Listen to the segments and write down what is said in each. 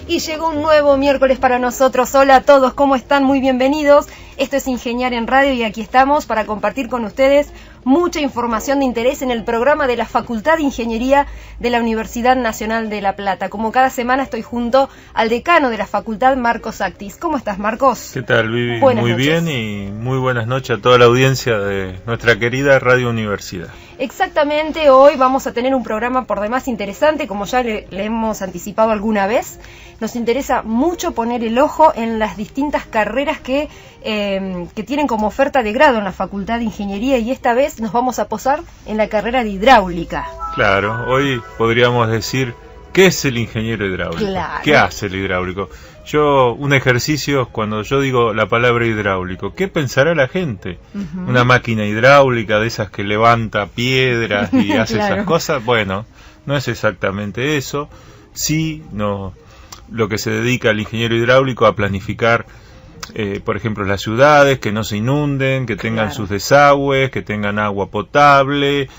Y llegó un nuevo miércoles para nosotros. Hola a todos, ¿cómo están? Muy bienvenidos. Esto es Ingeniar en Radio y aquí estamos para compartir con ustedes mucha información de interés en el programa de la Facultad de Ingeniería de la Universidad Nacional de La Plata. Como cada semana estoy junto al decano de la facultad, Marcos Actis. ¿Cómo estás, Marcos? ¿Qué tal, Vivi? Buenas muy noches. Bien y muy buenas noches a toda la audiencia de nuestra querida Radio Universidad. Exactamente, hoy vamos a tener un programa por demás interesante, como ya le hemos anticipado alguna vez. Nos interesa mucho poner el ojo en las distintas carreras que tienen como oferta de grado en la Facultad de Ingeniería, y esta vez nos vamos a posar en la carrera de hidráulica. Claro, hoy podríamos decir, ¿qué es el ingeniero hidráulico? Claro. ¿Qué hace el hidráulico? Un ejercicio, cuando yo digo la palabra hidráulico, ¿qué pensará la gente? Uh-huh. ¿Una máquina hidráulica de esas que levanta piedras y hace Claro. esas cosas? Bueno, no es exactamente eso. Sí, no, lo que se dedica el ingeniero hidráulico a planificar, por ejemplo, las ciudades, que no se inunden, que tengan Claro. sus desagües, que tengan agua potable,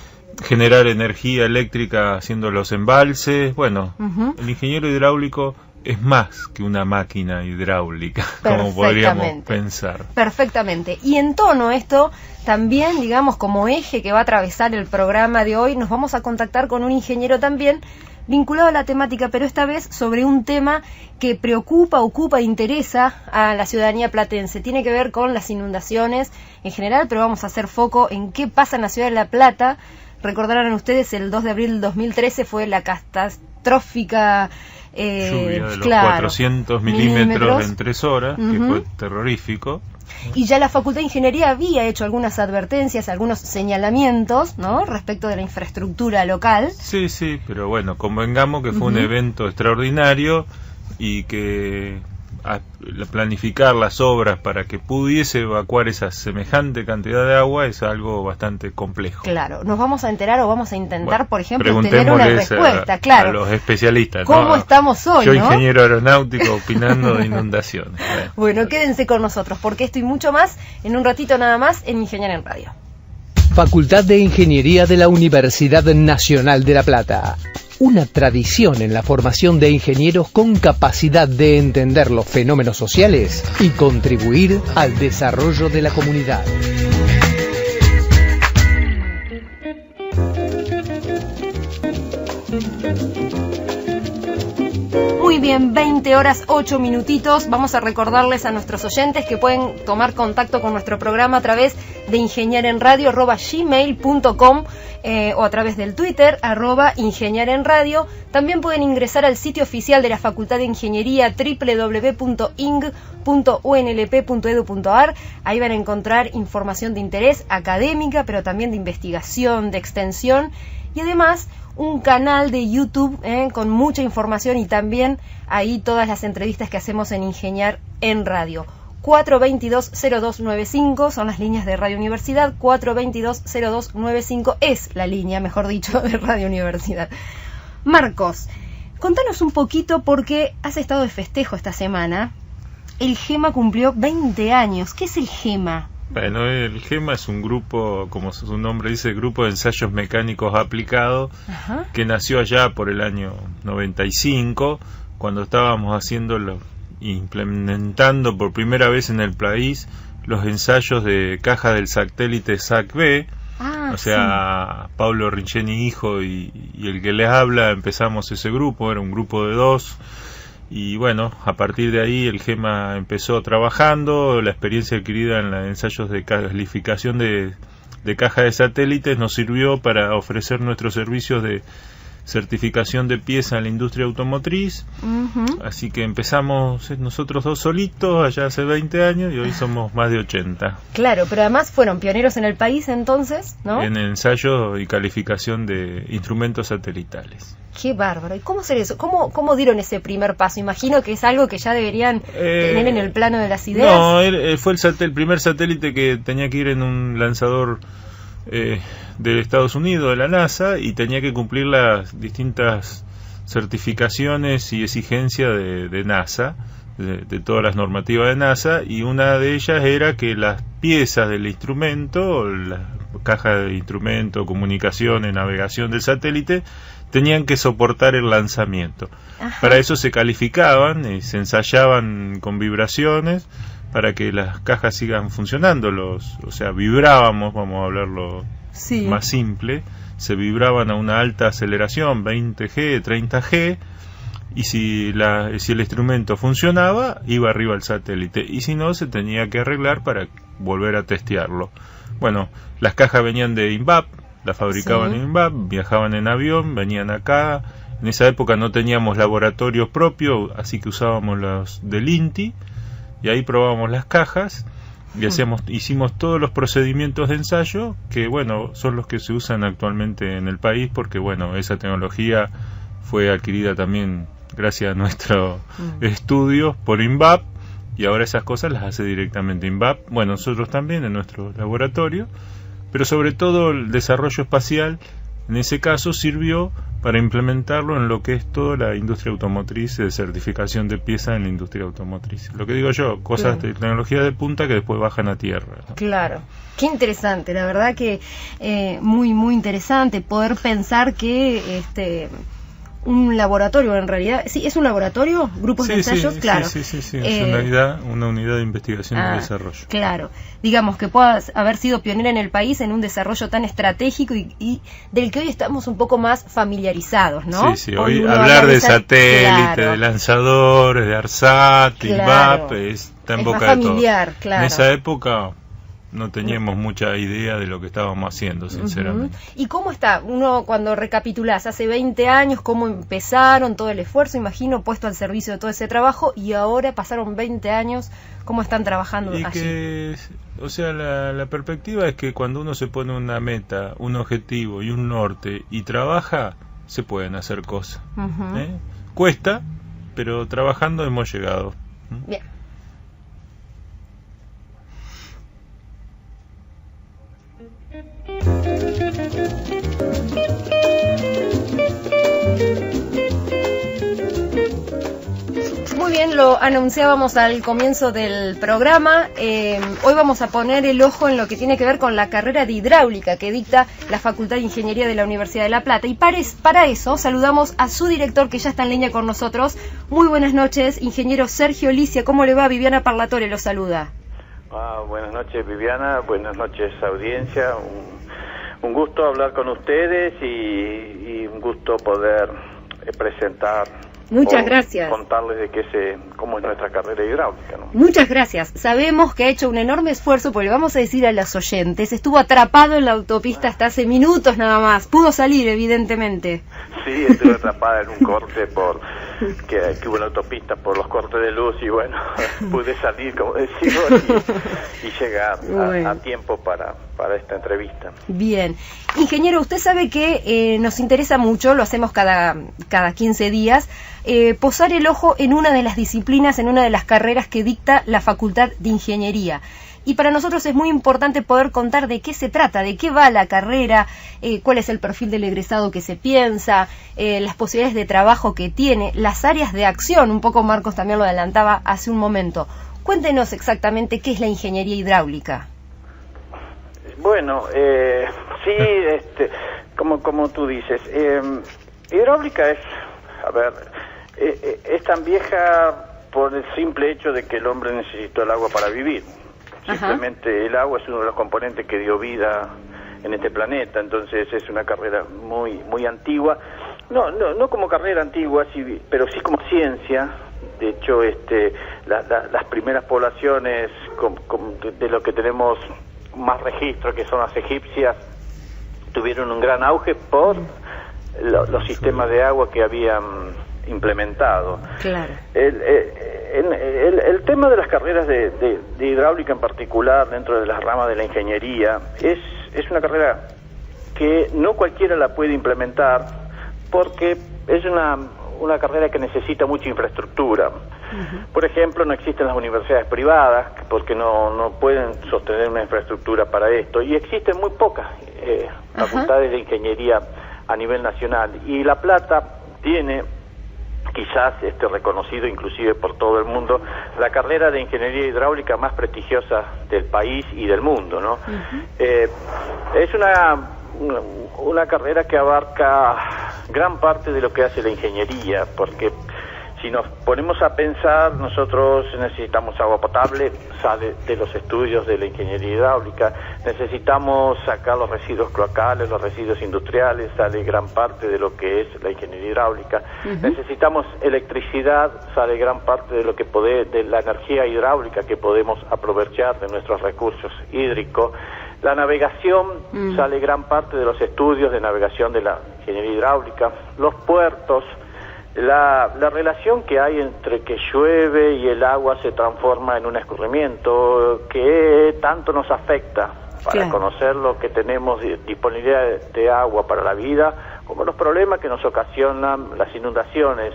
generar energía eléctrica haciendo los embalses. Bueno, Uh-huh. el ingeniero hidráulico es más que una máquina hidráulica, como podríamos pensar. Perfectamente. Y en tono a esto, también, digamos, como eje que va a atravesar el programa de hoy, nos vamos a contactar con un ingeniero también vinculado a la temática, pero esta vez sobre un tema que preocupa, ocupa e interesa a la ciudadanía platense. Tiene que ver con las inundaciones en general, pero vamos a hacer foco en qué pasa en la ciudad de La Plata. Recordarán ustedes, el 2 de abril del 2013 fue la catastrófica lluvia de los claro, 400 milímetros en 3 horas, uh-huh. que fue terrorífico. Y ya la Facultad de Ingeniería había hecho algunas advertencias, algunos señalamientos, ¿no?, respecto de la infraestructura local. Sí, pero bueno, convengamos que fue un Uh-huh. evento extraordinario y que planificar las obras para que pudiese evacuar esa semejante cantidad de agua es algo bastante complejo. Claro, nos vamos a enterar o vamos a intentar, Bueno, por ejemplo, tener una respuesta, claro. A los especialistas. ¿Cómo ¿no? estamos hoy, Yo, no? ingeniero aeronáutico, opinando de inundaciones. Bueno, quédense con nosotros, porque esto y mucho más, en un ratito nada más, en Ingeniar en Radio. Facultad de Ingeniería de la Universidad Nacional de La Plata. Una tradición en la formación de ingenieros con capacidad de entender los fenómenos sociales y contribuir al desarrollo de la comunidad. Muy bien, 20 horas 8 minutitos. Vamos a recordarles a nuestros oyentes que pueden tomar contacto con nuestro programa a través de ingeniarenradio@gmail.com o a través del Twitter @ingeniarenradio. También pueden ingresar al sitio oficial de la Facultad de Ingeniería www.ing.unlp.edu.ar. Ahí van a encontrar información de interés académica, pero también de investigación, de extensión, y además un canal de YouTube con mucha información, y también ahí todas las entrevistas que hacemos en Ingeniar en Radio. 422-0295 son las líneas de Radio Universidad. 422-0295 es la línea, mejor dicho, de Radio Universidad. Marcos, contanos un poquito, porque has estado de festejo esta semana. El GEMA cumplió 20 años. ¿Qué es el GEMA? Bueno, el GEMA es un grupo, como su nombre dice, Grupo de Ensayos Mecánicos Aplicados, Ajá. que nació allá por el año 95, cuando estábamos implementando por primera vez en el país los ensayos de caja del satélite SAC-B. Ah, O sea, sí. Pablo Rincheni hijo y el que les habla, empezamos ese grupo, era un grupo de 2. Y bueno, a partir de ahí el GEMA empezó trabajando. La experiencia adquirida en los ensayos de calificación de caja de satélites nos sirvió para ofrecer nuestros servicios de certificación de pieza en la industria automotriz. Uh-huh. Así que empezamos nosotros dos solitos allá hace 20 años y hoy somos más de 80. Claro, pero además fueron pioneros en el país entonces, ¿no? En ensayo y calificación de instrumentos satelitales. Qué bárbaro. ¿Y cómo hacer eso? ¿Cómo dieron ese primer paso? Imagino que es algo que ya deberían tener en el plano de las ideas. No, fue el primer satélite que tenía que ir en un lanzador de Estados Unidos, de la NASA, y tenía que cumplir las distintas certificaciones y exigencias de NASA, de todas las normativas de NASA, y una de ellas era que las piezas del instrumento, la caja de instrumento, comunicaciones, navegación del satélite, tenían que soportar el lanzamiento. Ajá. Para eso se calificaban y se ensayaban con vibraciones para que las cajas sigan funcionando. O sea, vibrábamos, vamos a hablarlo más simple, se vibraban a una alta aceleración, 20G, 30G, y si el instrumento funcionaba, iba arriba al satélite, y si no, se tenía que arreglar para volver a testearlo. Bueno, las cajas venían de INVAP, las fabricaban en INVAP, viajaban en avión, venían acá. En esa época no teníamos laboratorios propios, así que usábamos los del INTI, y ahí probábamos las cajas y hicimos todos los procedimientos de ensayo, que bueno, son los que se usan actualmente en el país, porque bueno, esa tecnología fue adquirida también gracias a nuestro estudio por INVAP, y ahora esas cosas las hace directamente INVAP, bueno, nosotros también en nuestro laboratorio, pero sobre todo el desarrollo espacial en ese caso sirvió para implementarlo en lo que es toda la industria automotriz, de certificación de piezas en la industria automotriz. Lo que digo yo, cosas de tecnología de punta que después bajan a tierra, ¿no? Claro, qué interesante, la verdad que muy, muy interesante poder pensar que un laboratorio, en realidad, sí, es un laboratorio, grupos de ensayos, claro. Sí, es una unidad de investigación y desarrollo. Claro, digamos que pueda haber sido pionera en el país en un desarrollo tan estratégico y del que hoy estamos un poco más familiarizados, ¿no? Sí, hoy hablar de satélite, de lanzadores, de ARSAT, INVAP, está en boca de todos. Claro. En esa época no teníamos mucha idea de lo que estábamos haciendo, sinceramente. ¿Y cómo está? Uno, cuando recapitulás, hace 20 años, cómo empezaron, todo el esfuerzo, imagino, puesto al servicio de todo ese trabajo, y ahora pasaron 20 años, ¿cómo están trabajando allí? O sea, la perspectiva es que cuando uno se pone una meta, un objetivo y un norte, y trabaja, se pueden hacer cosas. Cuesta, pero trabajando hemos llegado. Bien. Muy bien, lo anunciábamos al comienzo del programa. Hoy vamos a poner el ojo en lo que tiene que ver con la carrera de hidráulica que dicta la Facultad de Ingeniería de la Universidad de La Plata. Y para eso saludamos a su director, que ya está en línea con nosotros. Muy buenas noches, ingeniero Sergio Licia. ¿Cómo le va? Viviana Parlatore lo saluda. Buenas noches, Viviana. Buenas noches, audiencia. Un gusto hablar con ustedes y un gusto poder presentar. Muchas gracias. Contarles de cómo es nuestra carrera hidráulica, ¿no? Muchas gracias. Sabemos que ha hecho un enorme esfuerzo, porque le vamos a decir a los oyentes, estuvo atrapado en la autopista hasta hace minutos nada más. Pudo salir, evidentemente. Sí, estuve atrapada en un corte que hubo en la autopista por los cortes de luz, y bueno, pude salir, como decimos, y llegar a tiempo para esta entrevista. Bien. Ingeniero, usted sabe que nos interesa mucho, lo hacemos cada 15 días, posar el ojo en una de las disciplinas, en una de las carreras que dicta la Facultad de Ingeniería. Y para nosotros es muy importante poder contar de qué se trata, de qué va la carrera, cuál es el perfil del egresado que se piensa, las posibilidades de trabajo que tiene, las áreas de acción, un poco Marcos también lo adelantaba hace un momento. Cuéntenos exactamente qué es la ingeniería hidráulica. Bueno, sí, como tú dices, hidráulica es tan vieja por el simple hecho de que el hombre necesitó el agua para vivir. Simplemente el agua es uno de los componentes que dio vida en este planeta, entonces es una carrera muy antigua, no como carrera antigua, sí, pero sí como ciencia. De hecho, las primeras poblaciones de lo que tenemos más registro, que son las egipcias, tuvieron un gran auge por los sistemas de agua que habían implementado. Claro. El tema de las carreras de hidráulica en particular, dentro de las ramas de la ingeniería, es una carrera que no cualquiera la puede implementar, porque es una carrera que necesita mucha infraestructura. Por ejemplo, no existen las universidades privadas porque no pueden sostener una infraestructura para esto, y existen muy pocas facultades de ingeniería a nivel nacional, y La Plata tiene quizás reconocido inclusive por todo el mundo, la carrera de ingeniería hidráulica más prestigiosa del país y del mundo, ¿no? Es una carrera que abarca gran parte de lo que hace la ingeniería, porque si nos ponemos a pensar, nosotros necesitamos agua potable, sale de los estudios de la ingeniería hidráulica, necesitamos sacar los residuos cloacales, los residuos industriales, sale gran parte de lo que es la ingeniería hidráulica, necesitamos electricidad, sale gran parte de lo que de la energía hidráulica que podemos aprovechar de nuestros recursos hídricos. La navegación, sale gran parte de los estudios de navegación de la ingeniería hidráulica, los puertos, la relación que hay entre que llueve y el agua se transforma en un escurrimiento que tanto nos afecta para conocer lo que tenemos disponibilidad de agua para la vida, como los problemas que nos ocasionan las inundaciones.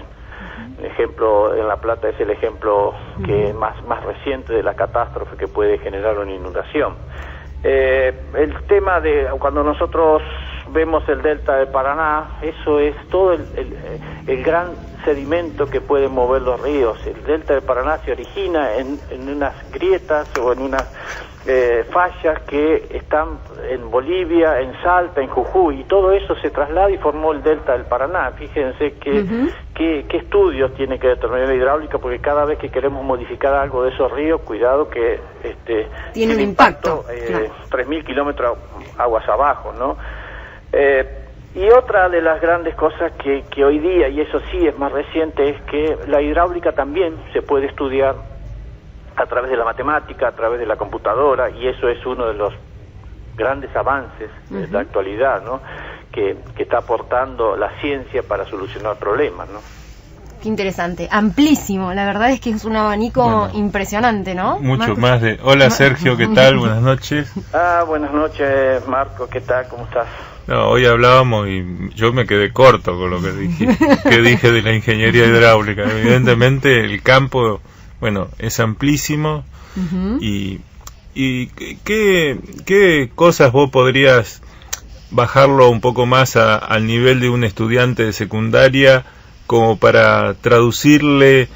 Ejemplo, en La Plata es el ejemplo que más reciente de la catástrofe que puede generar una inundación. El tema de cuando nosotros vemos el delta del Paraná, eso es todo el gran sedimento que puede mover los ríos. El delta del Paraná se origina en unas grietas o en unas fallas que están en Bolivia, en Salta, en Jujuy, y todo eso se traslada y formó el delta del Paraná. Fíjense qué estudios tiene que determinar la hidráulica, porque cada vez que queremos modificar algo de esos ríos, cuidado que tiene un impacto. 3.000 kilómetros aguas abajo, ¿no? Y otra de las grandes cosas que hoy día, y eso sí es más reciente, es que la hidráulica también se puede estudiar a través de la matemática, a través de la computadora, y eso es uno de los grandes avances de la actualidad, ¿no? Que está aportando la ciencia para solucionar problemas, ¿no? Qué interesante, amplísimo, la verdad es que es un abanico impresionante, ¿no? Mucho más de... Hola Sergio, ¿qué tal? Buenas noches. Buenas noches Marco, ¿qué tal? ¿Cómo estás? No, hoy hablábamos y yo me quedé corto con lo que dije de la ingeniería hidráulica. Evidentemente el campo, bueno, es amplísimo. y ¿qué cosas vos podrías bajarlo un poco más al nivel de un estudiante de secundaria como para traducirle,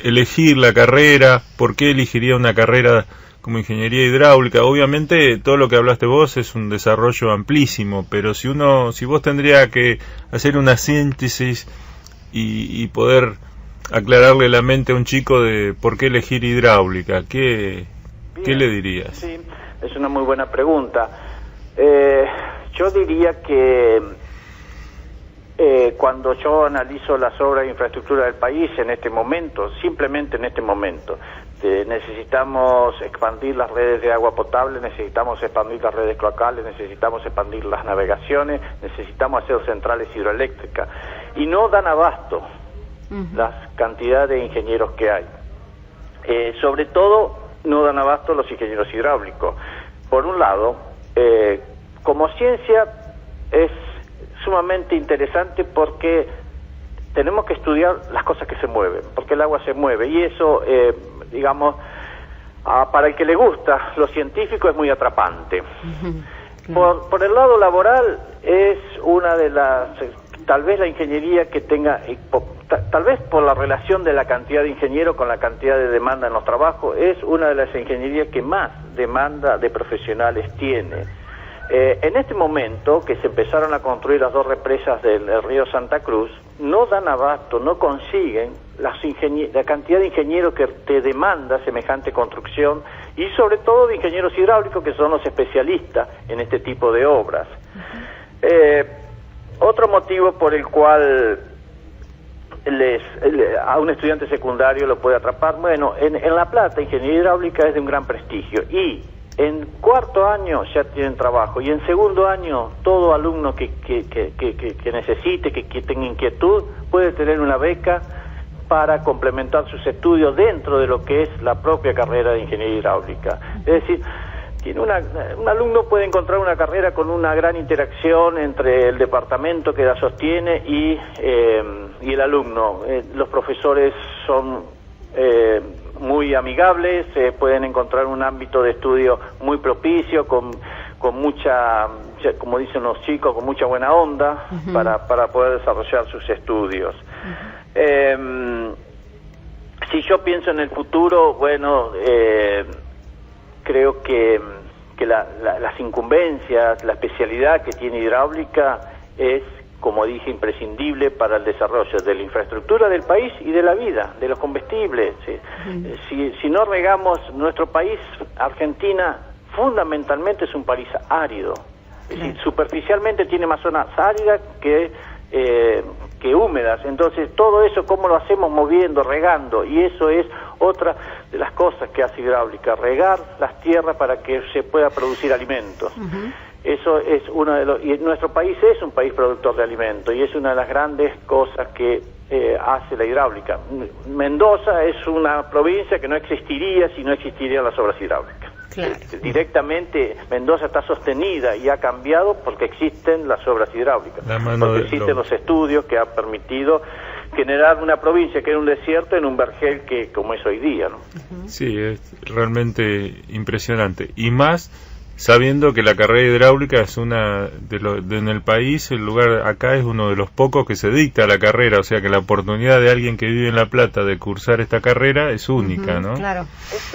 elegir la carrera? ¿Por qué elegiría una carrera como ingeniería hidráulica? Obviamente todo lo que hablaste vos es un desarrollo amplísimo, pero si vos tendría que hacer una síntesis y poder aclararle la mente a un chico de por qué elegir hidráulica, ¿qué le dirías? Sí, es una muy buena pregunta. Yo diría que cuando yo analizo las obras de infraestructura del país en este momento, simplemente en este momento, necesitamos expandir las redes de agua potable, necesitamos expandir las redes cloacales, necesitamos expandir las navegaciones, necesitamos hacer centrales hidroeléctricas, y no dan abasto las cantidades de ingenieros que hay. Sobre todo no dan abasto los ingenieros hidráulicos. Por un lado, como ciencia es sumamente interesante porque tenemos que estudiar las cosas que se mueven, porque el agua se mueve, y eso, digamos, para el que le gusta lo científico es muy atrapante. Por el lado laboral es una de las, tal vez la ingeniería que tenga, tal vez por la relación de la cantidad de ingenieros con la cantidad de demanda en los trabajos, es una de las ingenierías que más demanda de profesionales tiene. En este momento que se empezaron a construir las 2 represas del río Santa Cruz, no dan abasto, no consiguen la cantidad de ingenieros que te demanda semejante construcción, y sobre todo de ingenieros hidráulicos, que son los especialistas en este tipo de obras. Otro motivo por el cual a un estudiante secundario lo puede atrapar, bueno, en La Plata ingeniería hidráulica es de un gran prestigio, y en 4º año ya tienen trabajo, y en 2º año todo alumno que necesite, que tenga inquietud, puede tener una beca para complementar sus estudios dentro de lo que es la propia carrera de ingeniería hidráulica. Es decir, un alumno puede encontrar una carrera con una gran interacción entre el departamento que la sostiene y el alumno. Los profesores son muy amigables, pueden encontrar un ámbito de estudio muy propicio, con mucha como dicen los chicos, con mucha buena onda para poder desarrollar sus estudios. Si yo pienso en el futuro, bueno, creo que las incumbencias, la especialidad que tiene hidráulica es, como dije, imprescindible para el desarrollo de la infraestructura del país y de la vida, de los combustibles. ¿Sí? Si no regamos nuestro país, Argentina, fundamentalmente es un país árido. Es decir, superficialmente tiene más zonas áridas que húmedas. Entonces, todo eso, ¿cómo lo hacemos? Moviendo, regando. Y eso es otra de las cosas que hace hidráulica, regar las tierras para que se pueda producir alimentos. Eso es uno de los... Y nuestro país es un país productor de alimentos, y es una de las grandes cosas que hace la hidráulica. Mendoza es una provincia que no existiría si no existirían las obras hidráulicas. Claro. Directamente Mendoza está sostenida y ha cambiado porque existen las obras hidráulicas, porque existen los estudios que han permitido generar una provincia que era un desierto en un vergel que como es hoy día, ¿no? Sí, es realmente impresionante, y más sabiendo que la carrera hidráulica es una en el país, el lugar acá es uno de los pocos que se dicta la carrera, o sea que la oportunidad de alguien que vive en La Plata de cursar esta carrera es única, ¿no? Claro. Es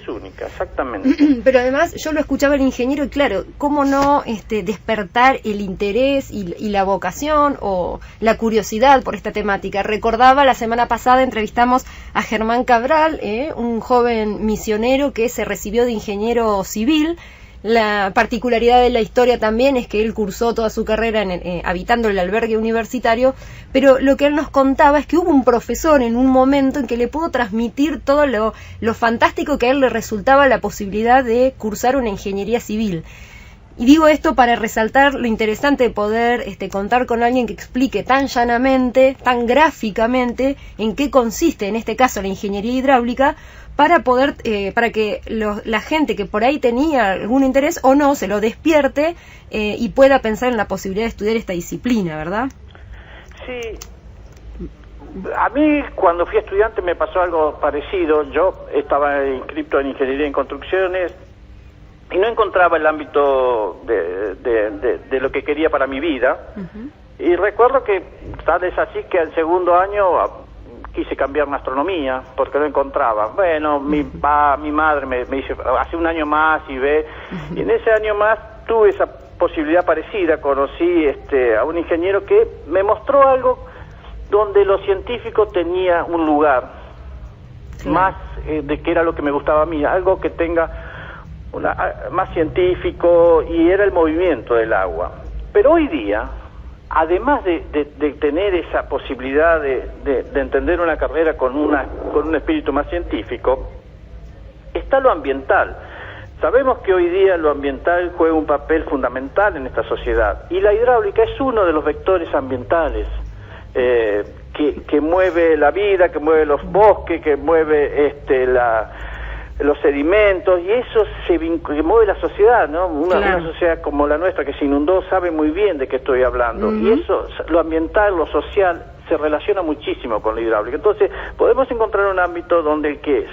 única, exactamente. Pero además yo lo escuchaba el ingeniero y claro, ¿cómo no despertar el interés y la vocación o la curiosidad por esta temática? Recordaba, la semana pasada entrevistamos a Germán Cabral, un joven misionero que se recibió de ingeniero civil. La particularidad de la historia también es que él cursó toda su carrera habitando el albergue universitario, pero lo que él nos contaba es que hubo un profesor en un momento en que le pudo transmitir todo lo fantástico que a él le resultaba la posibilidad de cursar una ingeniería civil. Y digo esto para resaltar lo interesante de poder contar con alguien que explique tan llanamente, tan gráficamente, en qué consiste, en este caso, la ingeniería hidráulica, para poder, para que la gente que por ahí tenía algún interés o no, se lo despierte y pueda pensar en la posibilidad de estudiar esta disciplina, ¿verdad? Sí. A mí, cuando fui estudiante, me pasó algo parecido. Yo estaba inscrito en Ingeniería en Construcciones y no encontraba el ámbito de lo que quería para mi vida. Y recuerdo que tal es así que al segundo año quise cambiar en astronomía porque no encontraba. Bueno, mi madre me dice, hace un año más y en ese año más tuve esa posibilidad parecida. Conocí a un ingeniero que me mostró algo donde lo científico tenía un lugar más de que era lo que me gustaba a mí, algo que tenga más científico, y era el movimiento del agua. Pero hoy día, además de tener esa posibilidad de entender una carrera con un espíritu más científico, está lo ambiental. Sabemos que hoy día lo ambiental juega un papel fundamental en esta sociedad, y la hidráulica es uno de los vectores ambientales que mueve la vida, que mueve los bosques, que mueve los sedimentos, y eso que mueve la sociedad, ¿no? Una sociedad como la nuestra que se inundó sabe muy bien de qué estoy hablando, y eso, lo ambiental, lo social, se relaciona muchísimo con la hidráulica. Entonces, podemos encontrar un ámbito donde el que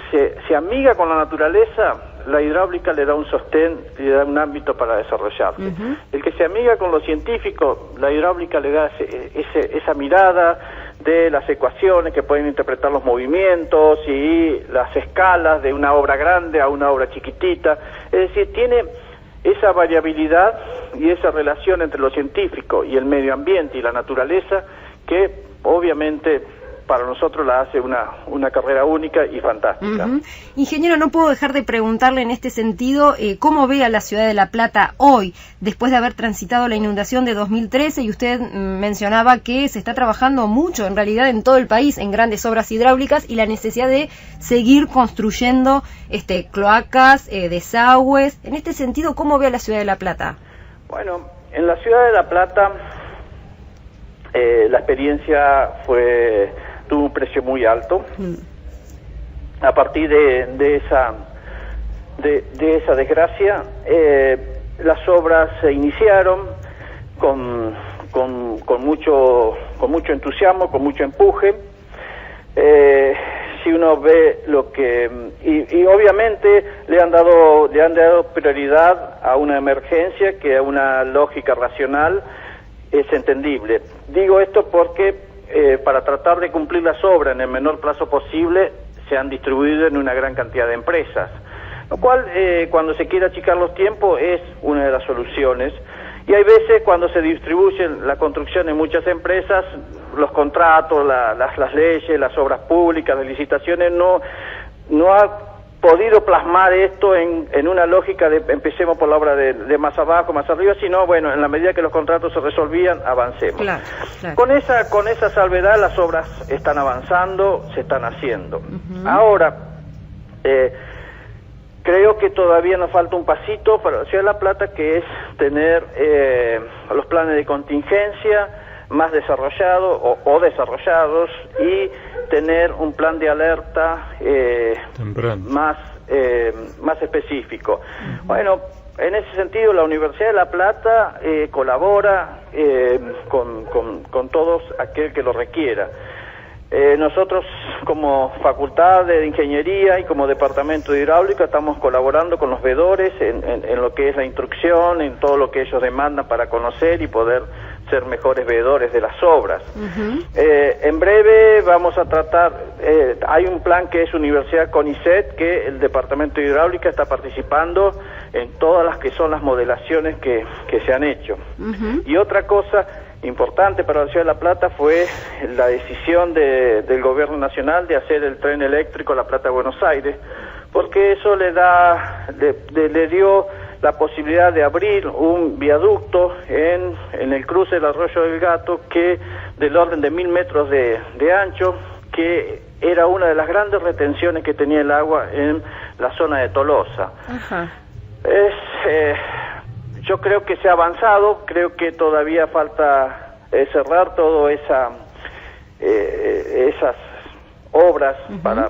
se amiga con la naturaleza, la hidráulica le da un sostén, le da un ámbito para desarrollarse. El que se amiga con lo científico, la hidráulica le da esa mirada de las ecuaciones que pueden interpretar los movimientos y las escalas de una obra grande a una obra chiquitita. Es decir, tiene esa variabilidad y esa relación entre lo científico y el medio ambiente y la naturaleza que obviamente para nosotros la hace una carrera única y fantástica. Ingeniero, no puedo dejar de preguntarle en este sentido cómo ve a la ciudad de La Plata hoy, después de haber transitado la inundación de 2013, y usted mencionaba que se está trabajando mucho, en realidad en todo el país, en grandes obras hidráulicas y la necesidad de seguir construyendo cloacas, desagües. En este sentido, ¿cómo ve a la ciudad de La Plata? Bueno, en la ciudad de La Plata la experiencia tuvo un precio muy alto. A partir de esa desgracia, las obras se iniciaron con mucho entusiasmo, con mucho empuje. si uno ve lo que y obviamente le han dado prioridad a una emergencia que a una lógica racional es entendible. Digo esto porque para tratar de cumplir las obras en el menor plazo posible se han distribuido en una gran cantidad de empresas, lo cual cuando se quiere achicar los tiempos es una de las soluciones. Y hay veces cuando se distribuye la construcción en muchas empresas, los contratos, las leyes, las obras públicas, las licitaciones no ha podido plasmar esto en una lógica de empecemos por la obra de más abajo, más arriba, sino bueno, en la medida que los contratos se resolvían, avancemos. Claro. Con esa salvedad las obras están avanzando, se están haciendo. Ahora, creo que todavía nos falta un pasito para la Ciudad de La Plata, que es tener los planes de contingencia más desarrollados o desarrollados y tener un plan de alerta más específico. Bueno, en ese sentido la Universidad de La Plata colabora con todos aquel que lo requiera. Nosotros como Facultad de Ingeniería y como Departamento de Hidráulica estamos colaborando con los veedores en lo que es la instrucción, en todo lo que ellos demandan para conocer y poder ser mejores veedores de las obras. En breve vamos a tratar, hay un plan que es Universidad CONICET, que el Departamento de Hidráulica está participando en todas las que son las modelaciones que se han hecho. Y otra cosa importante para la Ciudad de La Plata fue la decisión del Gobierno Nacional de hacer el tren eléctrico La Plata-Buenos Aires, porque eso le dio la posibilidad de abrir un viaducto en el cruce del Arroyo del Gato, que del orden de 1000 metros de ancho, que era una de las grandes retenciones que tenía el agua en la zona de Tolosa. Yo creo que se ha avanzado, creo que todavía falta cerrar todas esas obras para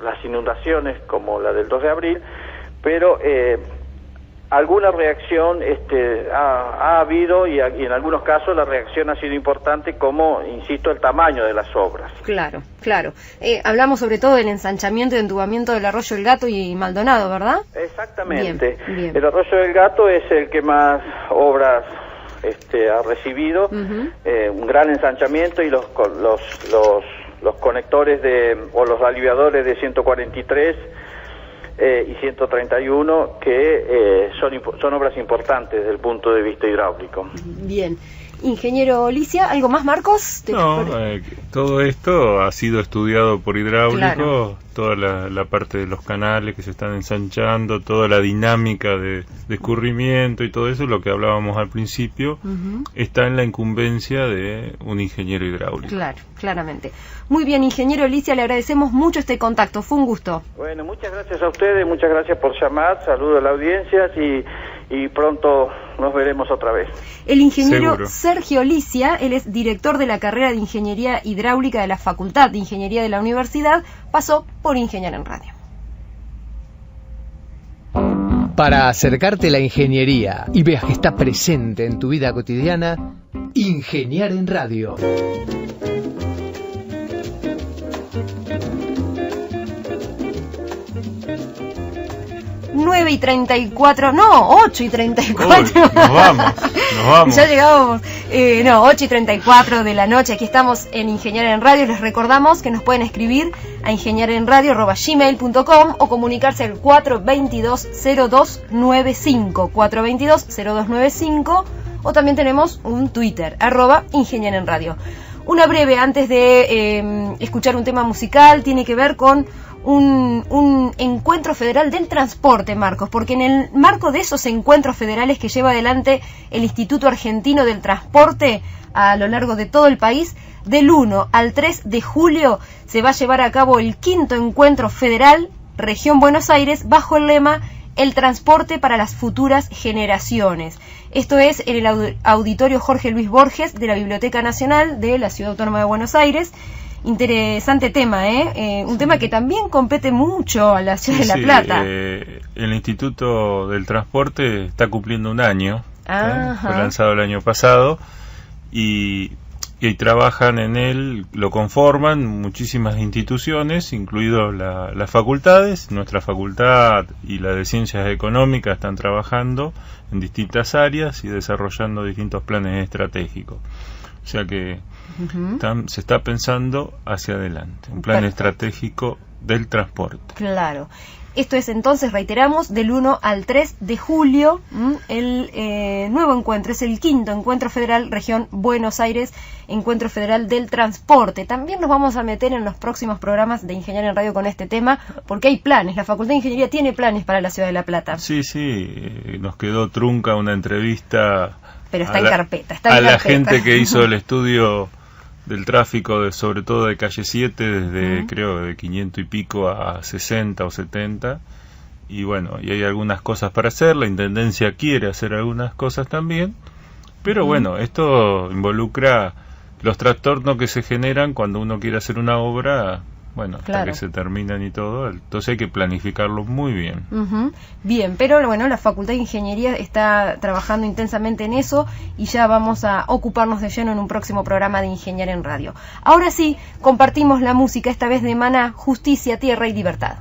las inundaciones como la del 2 de abril, pero alguna reacción ha habido y en algunos casos la reacción ha sido importante, como, insisto, el tamaño de las obras. Claro. Hablamos sobre todo del ensanchamiento y entubamiento del Arroyo del Gato y Maldonado, ¿verdad? Exactamente. Bien. El Arroyo del Gato es el que más obras ha recibido, un gran ensanchamiento, y los conectores o los aliviadores de 143 y 131, que son obras importantes desde el punto de vista hidráulico. Bien. Ingeniero Licia, ¿algo más, Marcos? No, todo esto ha sido estudiado por hidráulico, toda la parte de los canales que se están ensanchando, toda la dinámica de escurrimiento y todo eso, lo que hablábamos al principio, está en la incumbencia de un ingeniero hidráulico. Claro, claramente. Muy bien, ingeniero Licia, le agradecemos mucho este contacto, fue un gusto. Bueno, muchas gracias a ustedes, muchas gracias por llamar, saludos a la audiencia y pronto nos veremos otra vez. El ingeniero Seguro. Sergio Licia, él es director de la carrera de Ingeniería Hidráulica de la Facultad de Ingeniería de la Universidad, pasó por Ingeniar en Radio. Para acercarte a la ingeniería y veas que está presente en tu vida cotidiana, Ingeniar en Radio. 9:34, no, 8:34. Uy, nos vamos. Ya llegamos. 8:34 de la noche. Aquí estamos en Ingeniar en Radio. Les recordamos que nos pueden escribir a ingeniarenradio@gmail.com o comunicarse al 422-0295. 422-0295. O también tenemos un Twitter, @ingeniarenradio. Una breve antes de escuchar un tema musical, tiene que ver con un encuentro federal del transporte, Marcos, porque en el marco de esos encuentros federales que lleva adelante el Instituto Argentino del Transporte a lo largo de todo el país, del 1 al 3 de julio se va a llevar a cabo el 5º encuentro federal Región Buenos Aires bajo el lema El transporte para las futuras generaciones. Esto es en el Auditorio Jorge Luis Borges de la Biblioteca Nacional de la Ciudad Autónoma de Buenos Aires. Interesante tema, un tema que también compete mucho a la Ciudad de La Plata. El Instituto del Transporte está cumpliendo un año, Ajá. fue lanzado el año pasado, y y trabajan en él, lo conforman muchísimas instituciones, incluidos las facultades. Nuestra facultad y la de Ciencias Económicas están trabajando en distintas áreas y desarrollando distintos planes estratégicos. O sea que se está pensando hacia adelante, un plan estratégico del transporte. Claro. Esto es entonces, reiteramos, del 1 al 3 de julio, el nuevo encuentro, es el 5º Encuentro Federal Región Buenos Aires, Encuentro Federal del Transporte. También nos vamos a meter en los próximos programas de Ingeniería en Radio con este tema, porque hay planes, la Facultad de Ingeniería tiene planes para la Ciudad de La Plata. Sí, nos quedó trunca una entrevista. Pero está en carpeta, la gente que hizo el estudio del tráfico, sobre todo de calle 7, desde creo de 500 y pico a 60 o 70, y bueno, y hay algunas cosas para hacer, la Intendencia quiere hacer algunas cosas también, pero bueno, esto involucra los trastornos que se generan cuando uno quiere hacer una obra, bueno, hasta que se terminan y todo, entonces hay que planificarlo muy bien. Bien, pero bueno, la Facultad de Ingeniería está trabajando intensamente en eso y ya vamos a ocuparnos de lleno en un próximo programa de Ingeniería en Radio. Ahora sí, compartimos la música, esta vez de Maná, Justicia, Tierra y Libertad.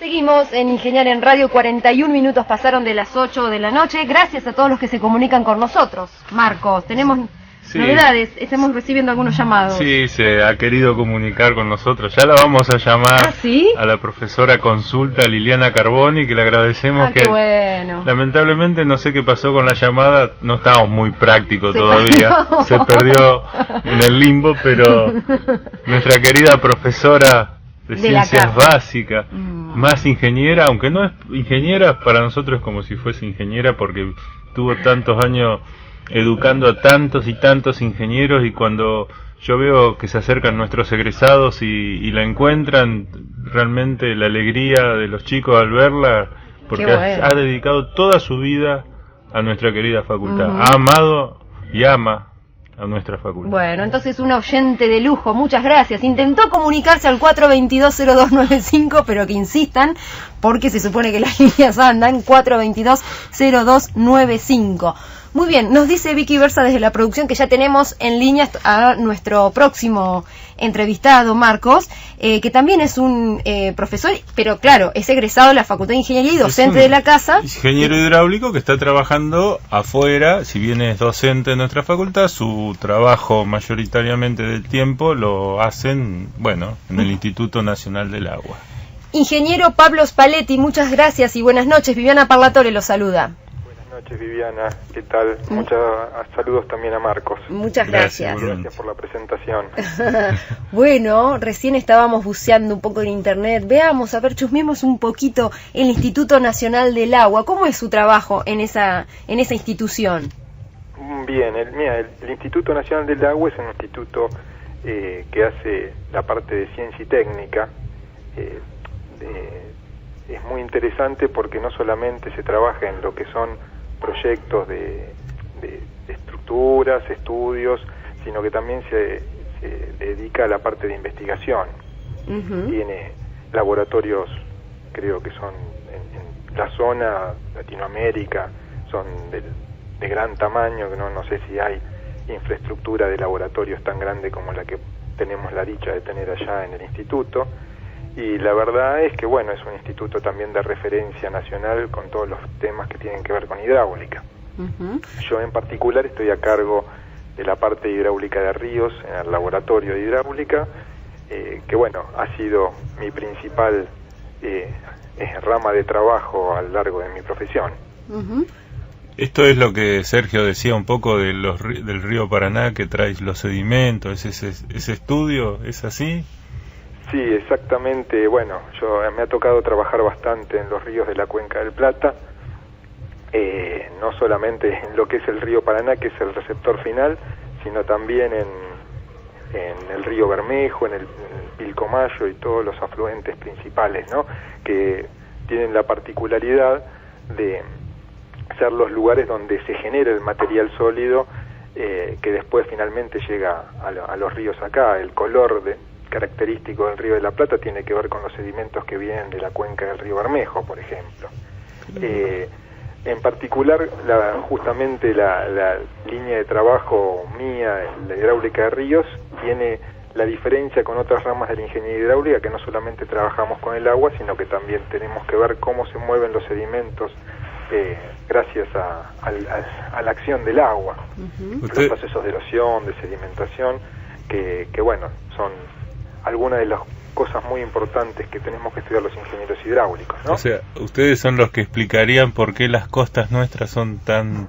Seguimos en Ingeniar en Radio, 41 minutos pasaron de las 8 de la noche. Gracias a todos los que se comunican con nosotros. Marcos, tenemos novedades, estamos recibiendo algunos llamados. Sí, se ha querido comunicar con nosotros. Ya la vamos a llamar. ¿Ah, sí? A la profesora consulta Liliana Carboni, que le agradecemos. Qué bueno. Lamentablemente no sé qué pasó con la llamada, no estábamos muy prácticos todavía. Se perdió en el limbo, pero nuestra querida profesora de ciencias básicas, más ingeniera, aunque no es ingeniera, para nosotros es como si fuese ingeniera, porque tuvo tantos años educando a tantos y tantos ingenieros, y cuando yo veo que se acercan nuestros egresados y la encuentran, realmente la alegría de los chicos al verla, porque ha dedicado toda su vida a nuestra querida facultad, ha amado y ama a nuestra facultad. Bueno, entonces un oyente de lujo, muchas gracias. Intentó comunicarse al 422-0295, pero que insistan, porque se supone que las líneas andan, 422-0295. Muy bien, nos dice Vicky Versa desde la producción que ya tenemos en línea a nuestro próximo entrevistado, Marcos, que también es un profesor, pero claro, es egresado de la Facultad de Ingeniería y docente de la casa. Ingeniero hidráulico que está trabajando afuera, si bien es docente de nuestra facultad, su trabajo mayoritariamente del tiempo lo hacen, bueno, en el Instituto Nacional del Agua. Ingeniero Pablo Spalletti, muchas gracias y buenas noches. Viviana Parlatore lo saluda. Buenas noches, Viviana, ¿qué tal? Muchos saludos también a Marcos. Muchas gracias. Gracias por la presentación. Bueno, recién estábamos buceando un poco en internet. Veamos, a ver, chusmemos un poquito el Instituto Nacional del Agua. ¿Cómo es su trabajo en esa institución? Bien, el Instituto Nacional del Agua es un instituto que hace la parte de ciencia y técnica. Es muy interesante porque no solamente se trabaja en lo que son proyectos de estructuras, estudios, sino que también se dedica a la parte de investigación. Tiene laboratorios, creo que son en la zona Latinoamérica, son de gran tamaño, que no sé si hay infraestructura de laboratorios tan grande como la que tenemos la dicha de tener allá en el instituto. Y la verdad es que, bueno, es un instituto también de referencia nacional con todos los temas que tienen que ver con hidráulica. Yo en particular estoy a cargo de la parte hidráulica de ríos en el laboratorio de hidráulica, que bueno, ha sido mi principal rama de trabajo a lo largo de mi profesión. Esto es lo que Sergio decía un poco de del río Paraná, que trae los sedimentos, ese estudio, ¿es así? Sí, exactamente. Bueno, me ha tocado trabajar bastante en los ríos de la Cuenca del Plata, no solamente en lo que es el río Paraná, que es el receptor final, sino también en el río Bermejo, en el Pilcomayo y todos los afluentes principales, ¿no?, que tienen la particularidad de ser los lugares donde se genera el material sólido que después finalmente llega a los ríos acá. El color característico del río de la Plata tiene que ver con los sedimentos que vienen de la cuenca del río Bermejo, por ejemplo. En particular, justamente la línea de trabajo mía, la hidráulica de ríos, tiene la diferencia con otras ramas de la ingeniería hidráulica, que no solamente trabajamos con el agua, sino que también tenemos que ver cómo se mueven los sedimentos gracias a la acción del agua. Los procesos de erosión, de sedimentación, que bueno, son algunas de las cosas muy importantes que tenemos que estudiar los ingenieros hidráulicos, ¿no? O sea, ustedes son los que explicarían por qué las costas nuestras son tan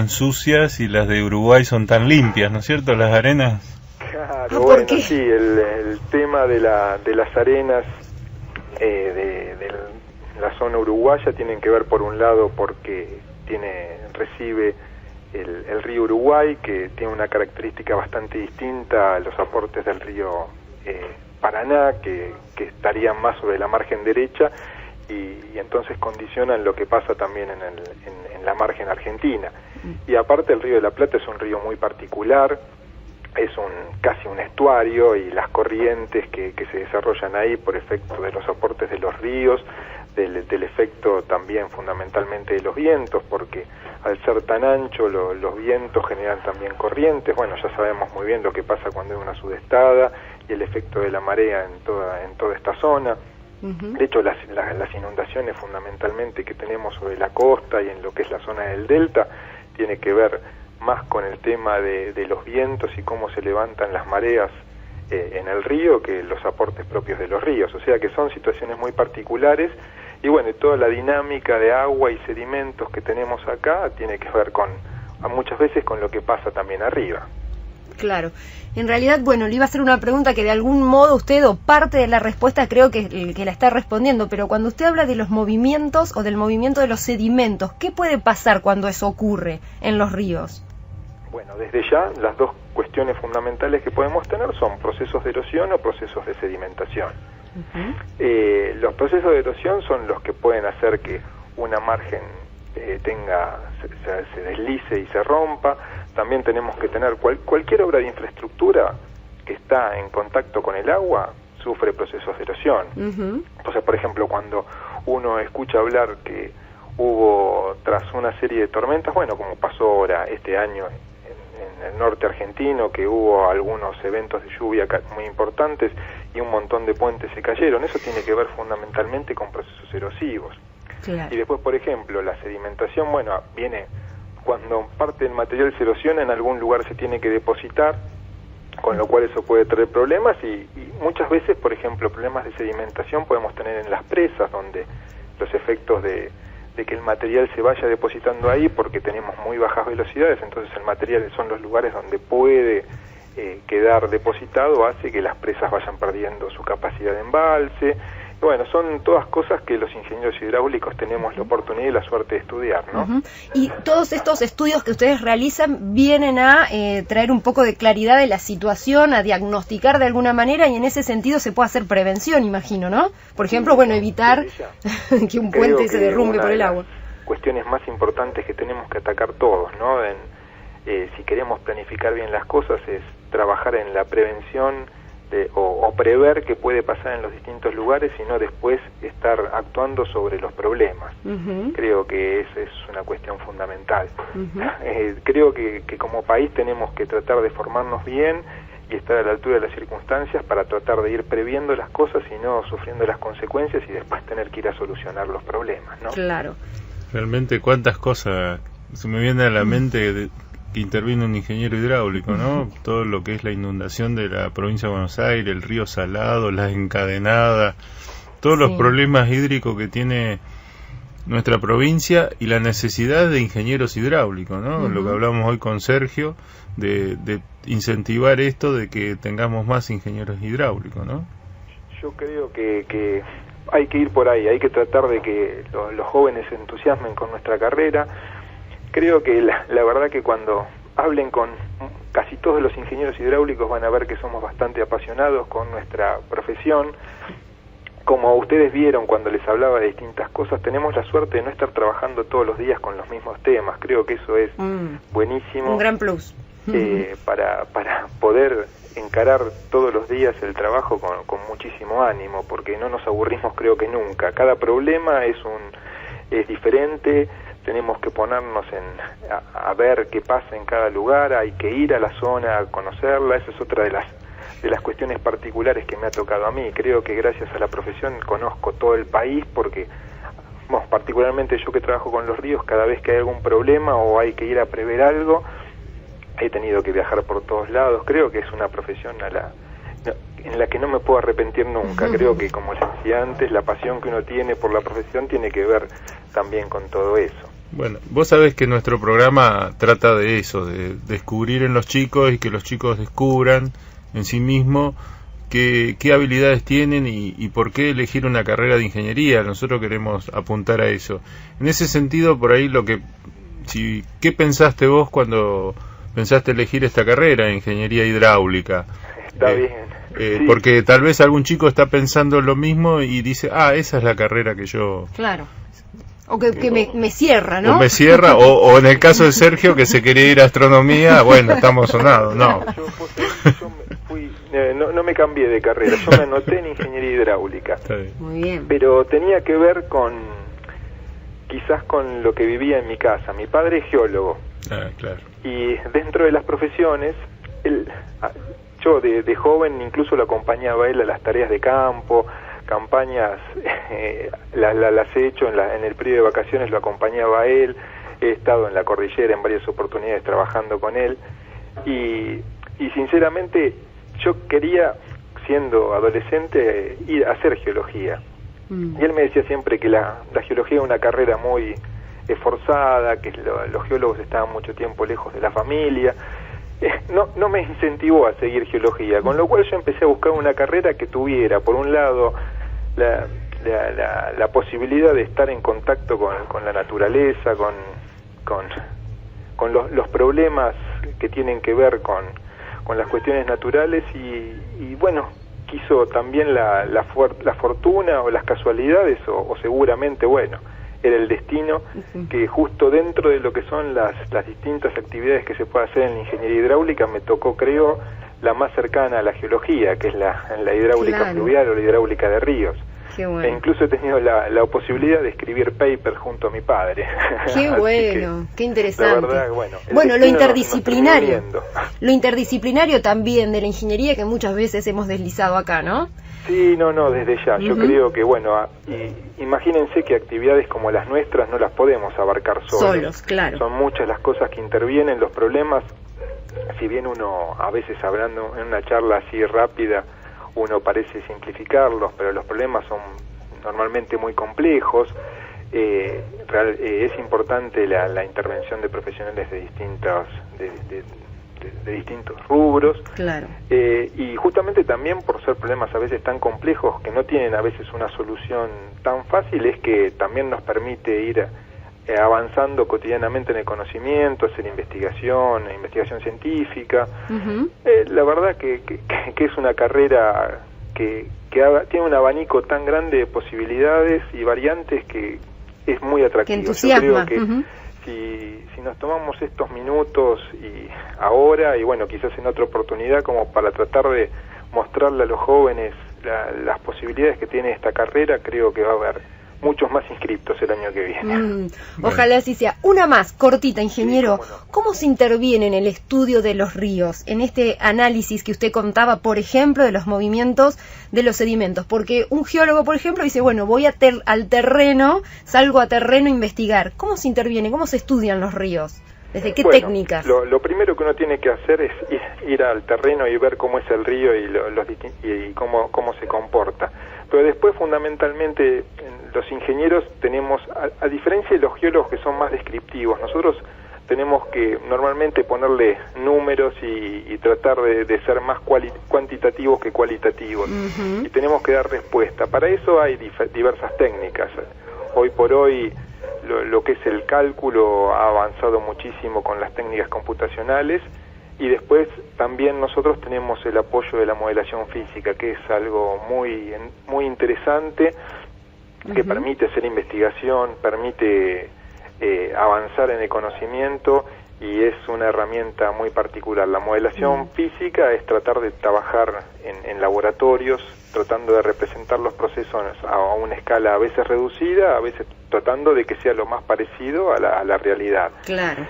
sucias y las de Uruguay son tan limpias, ¿no es cierto? Las arenas. Claro, bueno, sí, el tema de las arenas de la zona uruguaya tienen que ver, por un lado, porque recibe el río Uruguay, que tiene una característica bastante distinta a los aportes del río Paraná, que estarían más sobre la margen derecha, y entonces condicionan lo que pasa también en la margen argentina. Y aparte, el río de la Plata es un río muy particular, es casi un estuario, y las corrientes que se desarrollan ahí por efecto de los aportes de los ríos, del efecto también fundamentalmente de los vientos, porque al ser tan ancho los vientos generan también corrientes. Bueno, ya sabemos muy bien lo que pasa cuando hay una sudestada y el efecto de la marea en toda esta zona. De hecho, las inundaciones fundamentalmente que tenemos sobre la costa y en lo que es la zona del delta tiene que ver más con el tema de los vientos y cómo se levantan las mareas en el río que los aportes propios de los ríos. O sea que son situaciones muy particulares y bueno, toda la dinámica de agua y sedimentos que tenemos acá tiene que ver muchas veces con lo que pasa también arriba. Claro. En realidad, bueno, le iba a hacer una pregunta que de algún modo usted, o parte de la respuesta, creo que la está respondiendo, pero cuando usted habla de los movimientos o del movimiento de los sedimentos, ¿qué puede pasar cuando eso ocurre en los ríos? Bueno, desde ya las dos cuestiones fundamentales que podemos tener son procesos de erosión o procesos de sedimentación. Los procesos de erosión son los que pueden hacer que una margen se deslice y se rompa. También tenemos que tener cualquier obra de infraestructura que está en contacto con el agua sufre procesos de erosión. Entonces, por ejemplo, cuando uno escucha hablar que hubo tras una serie de tormentas, bueno, como pasó ahora este año en el norte argentino, que hubo algunos eventos de lluvia muy importantes y un montón de puentes se cayeron, eso tiene que ver fundamentalmente con procesos erosivos. Claro. Y después, por ejemplo, la sedimentación, bueno, viene cuando parte del material se erosiona, en algún lugar se tiene que depositar, con lo cual eso puede traer problemas y muchas veces, por ejemplo, problemas de sedimentación podemos tener en las presas, donde los efectos de que el material se vaya depositando ahí porque tenemos muy bajas velocidades, entonces el material son los lugares donde puede quedar depositado, hace que las presas vayan perdiendo su capacidad de embalse. Bueno, son todas cosas que los ingenieros hidráulicos tenemos la oportunidad y la suerte de estudiar, ¿no? Y todos estos estudios que ustedes realizan vienen a traer un poco de claridad de la situación, a diagnosticar de alguna manera, y en ese sentido se puede hacer prevención, imagino, ¿no? Por ejemplo, bueno, evitar que un puente se derrumbe por el agua. Cuestiones más importantes que tenemos que atacar todos, ¿no? Si queremos planificar bien las cosas, es trabajar en la prevención o prever qué puede pasar en los distintos lugares y no después estar actuando sobre los problemas. Creo que esa es una cuestión fundamental. Creo que como país tenemos que tratar de formarnos bien y estar a la altura de las circunstancias para tratar de ir previendo las cosas y no sufriendo las consecuencias y después tener que ir a solucionar los problemas, ¿no? Claro. Realmente cuántas cosas se me viene a la mente que intervino un ingeniero hidráulico, ¿no? Todo lo que es la inundación de la provincia de Buenos Aires, el río Salado, las encadenadas, todos los problemas hídricos que tiene nuestra provincia y la necesidad de ingenieros hidráulicos, ¿no? Lo que hablamos hoy con Sergio, de incentivar esto, de que tengamos más ingenieros hidráulicos, ¿no? Yo creo que hay que ir por ahí, hay que tratar de que los jóvenes se entusiasmen con nuestra carrera. Creo que la verdad que cuando hablen con casi todos los ingenieros hidráulicos van a ver que somos bastante apasionados con nuestra profesión. Como ustedes vieron cuando les hablaba de distintas cosas, tenemos la suerte de no estar trabajando todos los días con los mismos temas. Creo que eso es buenísimo. Un gran plus. Para poder encarar todos los días el trabajo con muchísimo ánimo, porque no nos aburrimos creo que nunca. Cada problema es diferente. Tenemos que ponernos a ver qué pasa en cada lugar, hay que ir a la zona a conocerla. Esa es otra de las cuestiones particulares que me ha tocado a mí. Creo que gracias a la profesión conozco todo el país porque, bueno, particularmente yo que trabajo con los ríos, cada vez que hay algún problema o hay que ir a prever algo, he tenido que viajar por todos lados. Creo que es una profesión en la que no me puedo arrepentir nunca. Creo que, como les decía antes, la pasión que uno tiene por la profesión tiene que ver también con todo eso. Bueno, vos sabés que nuestro programa trata de eso, de descubrir en los chicos y que los chicos descubran en sí mismos qué habilidades tienen y por qué elegir una carrera de ingeniería. Nosotros queremos apuntar a eso. En ese sentido, por ahí ¿qué pensaste vos cuando pensaste elegir esta carrera, ingeniería hidráulica? Está bien. Sí. Porque tal vez algún chico está pensando lo mismo y dice, esa es la carrera que yo... Claro. O que me cierra, ¿no? O me cierra, o en el caso de Sergio, que se quería ir a astronomía, bueno, estamos sonados, no. Yo no me cambié de carrera, yo me anoté en ingeniería hidráulica. Muy bien. Pero tenía que ver quizás con lo que vivía en mi casa. Mi padre es geólogo. Claro. Y dentro de las profesiones, yo de joven incluso lo acompañaba a él a las tareas de campo. campañas las he hecho en el periodo de vacaciones, lo acompañaba a él, he estado en la cordillera en varias oportunidades trabajando con él, y sinceramente yo quería, siendo adolescente, ir a hacer geología. Y él me decía siempre que la geología es una carrera muy esforzada, que los geólogos estaban mucho tiempo lejos de la familia. No me incentivó a seguir geología, con lo cual yo empecé a buscar una carrera que tuviera, por un lado, la posibilidad de estar en contacto con la naturaleza, con los problemas que tienen que ver con las cuestiones naturales, y bueno, quiso también la fortuna o las casualidades, o seguramente, bueno, era el destino, que justo dentro de lo que son las distintas actividades que se puede hacer en la ingeniería hidráulica, me tocó, creo, la más cercana a la geología, que es la hidráulica fluvial o la hidráulica de ríos. Qué bueno. E incluso he tenido la posibilidad de escribir papers junto a mi padre. Qué bueno, qué interesante. La verdad, bueno, lo interdisciplinario. Lo interdisciplinario también de la ingeniería, que muchas veces hemos deslizado acá, ¿no? Sí, no, desde ya. Yo creo que, bueno, imagínense que actividades como las nuestras no las podemos abarcar solos. Claro. Son muchas las cosas que intervienen, los problemas. Si bien uno, a veces hablando en una charla así rápida, uno parece simplificarlos, pero los problemas son normalmente muy complejos. Es importante la intervención de profesionales de distintos rubros. Claro. Y justamente también por ser problemas a veces tan complejos que no tienen a veces una solución tan fácil, es que también nos permite ir avanzando cotidianamente en el conocimiento, hacer investigación científica. La verdad que es una carrera que tiene un abanico tan grande de posibilidades y variantes que es muy atractivo. Que entusiasma. Yo creo que si nos tomamos estos minutos y ahora, y bueno, quizás en otra oportunidad, como para tratar de mostrarle a los jóvenes las posibilidades que tiene esta carrera, creo que va a haber muchos más inscriptos el año que viene. Ojalá así sea. Una más, cortita, ingeniero. Sí, ¿Cómo se interviene en el estudio de los ríos, en este análisis que usted contaba, por ejemplo, de los movimientos de los sedimentos? Porque un geólogo, por ejemplo, dice, bueno, voy al terreno, salgo a terreno a investigar. ¿Cómo se interviene? ¿Cómo se estudian los ríos? ¿Desde qué técnicas? Lo primero que uno tiene que hacer es ir al terreno y ver cómo es el río y cómo se comporta. Pero después, fundamentalmente, los ingenieros tenemos, a diferencia de los geólogos que son más descriptivos, nosotros tenemos que normalmente ponerle números y tratar de ser más cuantitativos que cualitativos. Y tenemos que dar respuesta. Para eso hay diversas técnicas. Hoy por hoy lo que es el cálculo ha avanzado muchísimo con las técnicas computacionales, y después también nosotros tenemos el apoyo de la modelación física, que es algo muy interesante, que permite hacer investigación, permite avanzar en el conocimiento, y es una herramienta muy particular. La modelación física es tratar de trabajar en laboratorios, tratando de representar los procesos a una escala a veces reducida, a veces tratando de que sea lo más parecido a la realidad. Claro.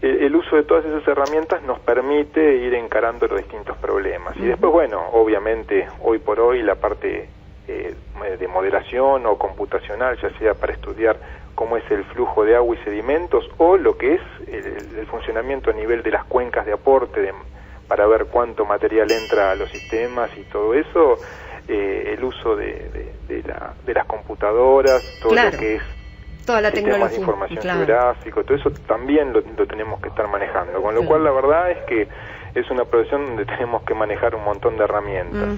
El uso de todas esas herramientas nos permite ir encarando los distintos problemas. Y después, bueno, obviamente, hoy por hoy la parte de modelación o computacional, ya sea para estudiar cómo es el flujo de agua y sedimentos, o lo que es el funcionamiento a nivel de las cuencas de aporte, para ver cuánto material entra a los sistemas y todo eso, el uso de las computadoras, todo lo que es toda la sistemas tecnología de información geográfico, todo eso también lo tenemos que estar manejando, con lo cual la verdad es que es una profesión donde tenemos que manejar un montón de herramientas.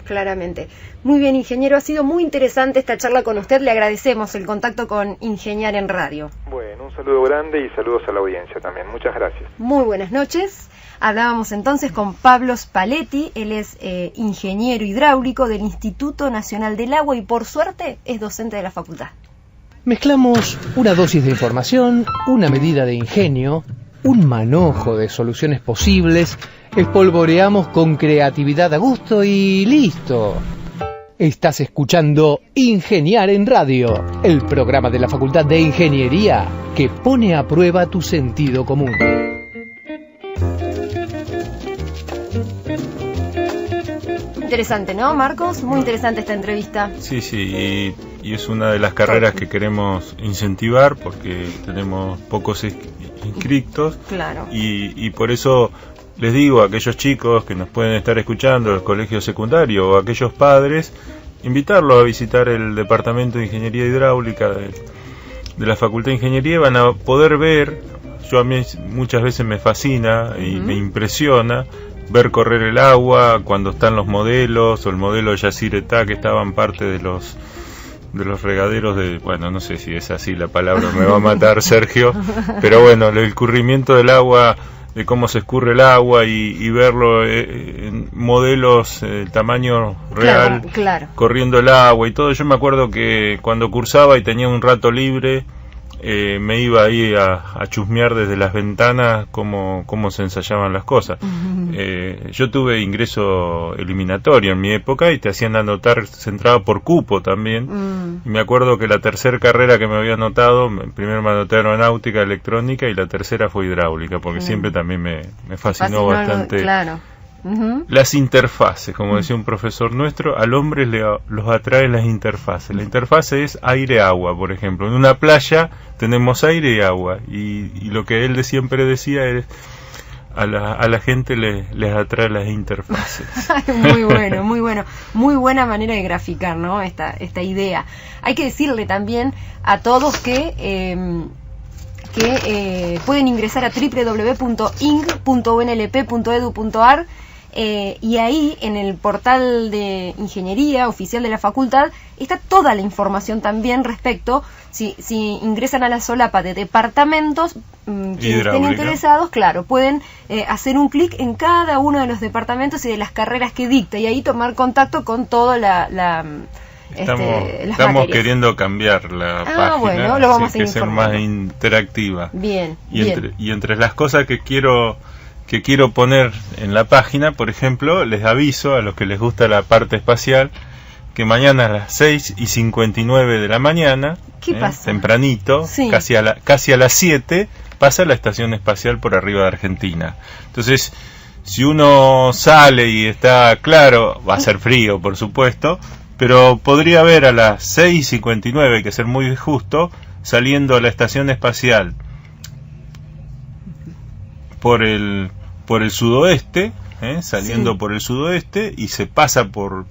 Claramente. Muy bien, ingeniero, ha sido muy interesante esta charla con usted, le agradecemos el contacto con Ingeniar en Radio. Bueno, un saludo grande y saludos a la audiencia también, muchas gracias. Muy buenas noches. Hablábamos entonces con Pablo Spalletti, él es ingeniero hidráulico del Instituto Nacional del Agua y por suerte es docente de la facultad. Mezclamos una dosis de información, una medida de ingenio, un manojo de soluciones posibles, espolvoreamos con creatividad a gusto y listo. Estás escuchando Ingeniar en Radio, el programa de la Facultad de Ingeniería que pone a prueba tu sentido común. Interesante, ¿no, Marcos? Muy interesante esta entrevista. Sí, sí, y es una de las carreras que queremos incentivar porque tenemos pocos inscritos. Claro. Y por eso les digo a aquellos chicos que nos pueden estar escuchando, el colegio secundario o aquellos padres, invitarlos a visitar el Departamento de Ingeniería Hidráulica de la Facultad de Ingeniería. Van a poder ver, a mí muchas veces me fascina y me impresiona ver correr el agua cuando están los modelos, o el modelo de Yacyretá, que estaban parte de los regaderos de, bueno, no sé si es así la palabra, me va a matar Sergio, pero bueno, el escurrimiento del agua, de cómo se escurre el agua y verlo en modelos tamaño real, claro. Corriendo el agua y todo. Yo me acuerdo que cuando cursaba y tenía un rato libre, me iba ahí a chusmear desde las ventanas cómo se ensayaban las cosas. Yo tuve ingreso eliminatorio en mi época y te hacían anotar, se entraba por cupo también. Y me acuerdo que la tercera carrera que me había anotado, primero me anoté aeronáutica, electrónica, y la tercera fue hidráulica, porque siempre también me fascinó bastante. Claro. Las interfaces, como decía un profesor nuestro, al hombre los atrae las interfaces. La interfase es aire-agua, por ejemplo. En una playa tenemos aire y agua, y lo que él siempre decía es a la gente les atrae las interfaces. Muy bueno, muy bueno. Muy buena manera de graficar, ¿no? Esta idea. Hay que decirle también a todos que pueden ingresar a www.ing.unlp.edu.ar y ahí en el portal de ingeniería oficial de la facultad está toda la información también respecto, si ingresan a la solapa de departamentos, quienes estén interesados, claro, pueden hacer un clic en cada uno de los departamentos y de las carreras que dicta, y ahí tomar contacto con toda Estamos queriendo cambiar la página, bueno, lo vamos a que ser más interactiva. Bien, y entre las cosas que quiero poner en la página, por ejemplo, les aviso a los que les gusta la parte espacial que mañana a las 6:59 de la mañana, ¿qué pasa? Tempranito, sí. casi a las 7, pasa la estación espacial por arriba de Argentina. Entonces, si uno sale y está claro, va a ser frío, por supuesto, pero podría ver a las 6:59, hay que ser muy justo, saliendo a la estación espacial por el sudoeste, saliendo sí. por el sudoeste, y se pasa por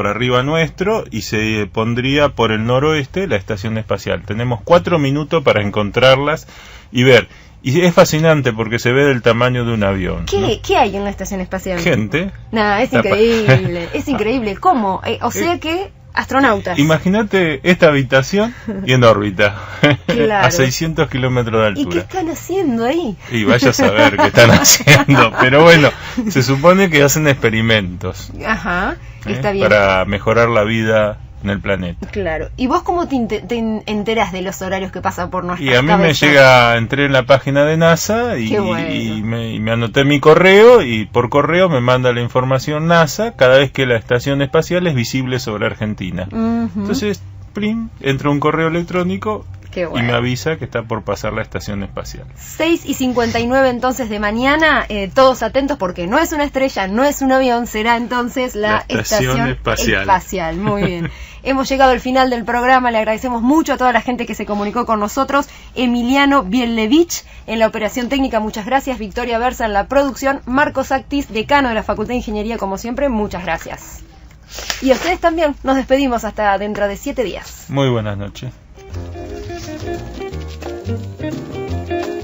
arriba nuestro y se pondría por el noroeste la estación espacial. Tenemos 4 minutos para encontrarlas y ver. Y es fascinante porque se ve del tamaño de un avión. ¿Qué hay en la estación espacial? Gente. No, es increíble, es increíble. ¿Cómo? O sea que astronautas. Imagínate esta habitación y en órbita, claro. a 600 kilómetros de altura. ¿Y qué están haciendo ahí? Y vaya a saber qué están haciendo, pero bueno, se supone que hacen experimentos. Ajá, está bien. Para mejorar la vida en el planeta. Claro. ¿Y vos cómo te enterás de los horarios que pasan por nuestra cabeza? Y a mí entré en la página de NASA y me anoté mi correo, y por correo me manda la información NASA cada vez que la estación espacial es visible sobre Argentina. Entonces, entra un correo electrónico y me avisa que está por pasar la estación espacial. 6:59 entonces de mañana, todos atentos porque no es una estrella, no es un avión, será entonces la estación espacial. Muy bien. Hemos llegado al final del programa, le agradecemos mucho a toda la gente que se comunicó con nosotros. Emiliano Bielevich en la operación técnica, muchas gracias. Victoria Versa en la producción. Marcos Actis, decano de la Facultad de Ingeniería, como siempre, muchas gracias. Y a ustedes también, nos despedimos hasta dentro de 7 días. Muy buenas noches.